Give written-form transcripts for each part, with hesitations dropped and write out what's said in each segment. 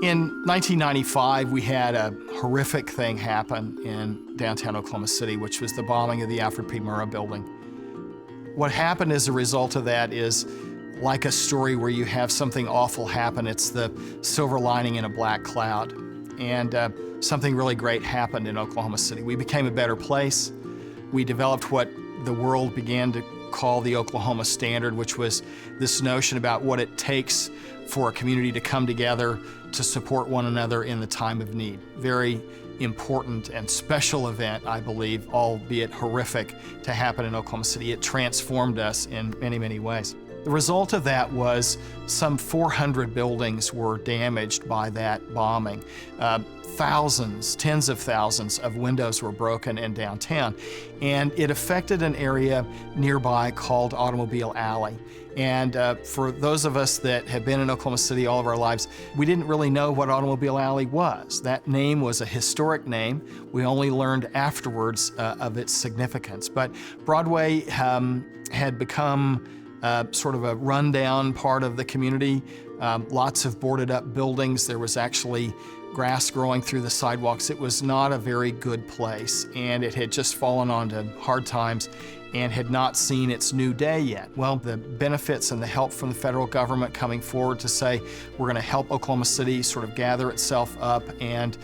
In 1995, we had a horrific thing happen in downtown Oklahoma City, which was the bombing of the Alfred P. Murrah building. What happened as a result of that is like a story where you have something awful happen. It's the silver lining in a black cloud. And something really great happened in Oklahoma City. We became a better place. We developed what the world began to call the Oklahoma Standard, which was this notion about what it takes for a community to come together to support one another in the time of need. Very important and special event, I believe, albeit horrific, to happen in Oklahoma City. It transformed us in many, many ways. The result of that was some 400 buildings were damaged by that bombing. Thousands, tens of thousands of windows were broken in downtown, and it affected an area nearby called Automobile Alley. And for those of us that have been in Oklahoma City all of our lives, we didn't really know what Automobile Alley was. That name was a historic name. We only learned afterwards of its significance. But Broadway had become sort of a rundown part of the community. Lots of boarded up buildings. There was actually grass growing through the sidewalks. It was not a very good place, and it had just fallen onto hard times and had not seen its new day yet. Well, the benefits and the help from the federal government coming forward to say we're going to help Oklahoma City sort of gather itself up and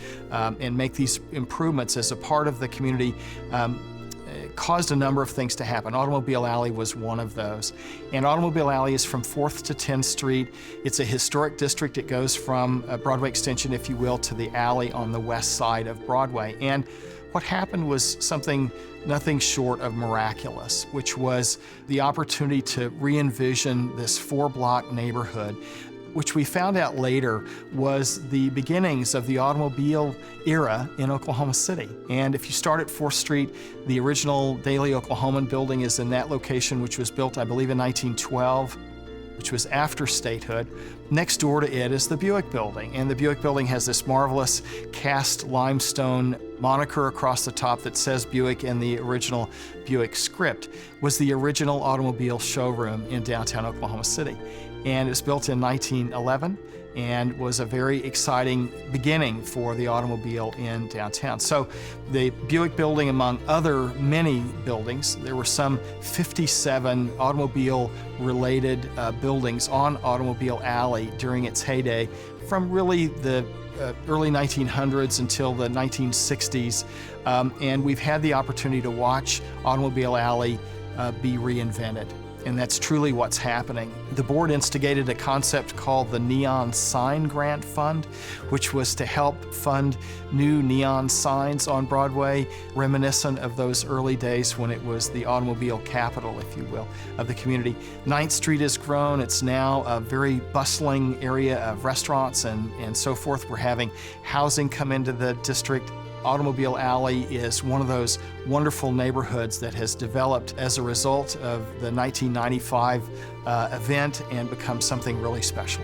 make these improvements as a part of the community caused a number of things to happen. Automobile Alley was one of those. And Automobile Alley is from 4th to 10th Street. It's a historic district. It goes from Broadway Extension, if you will, to the alley on the west side of Broadway. And what happened was something nothing short of miraculous, which was the opportunity to re-envision this 4-block neighborhood, which we found out later was the beginnings of the automobile era in Oklahoma City. And if you start at 4th Street, the original Daily Oklahoman building is in that location, which was built, I believe, in 1912, which was after statehood. Next door to it is the Buick building, and the Buick building has this marvelous cast limestone moniker across the top that says Buick in the original Buick script. Was the original automobile showroom in downtown Oklahoma City. And it was built in 1911 and was a very exciting beginning for the automobile in downtown. So the Buick building, among other many buildings, there were some 57 automobile-related buildings on Automobile Alley during its heyday, from really the early 1900s until the 1960s. And we've had the opportunity to watch Automobile Alley be reinvented. And that's truly what's happening. The board instigated a concept called the Neon Sign Grant Fund, which was to help fund new neon signs on Broadway, reminiscent of those early days when it was the automobile capital, if you will, of the community. 9th Street has grown. It's now a very bustling area of restaurants and so forth. We're having housing come into the district. Automobile Alley is one of those wonderful neighborhoods that has developed as a result of the 1995 event and become something really special.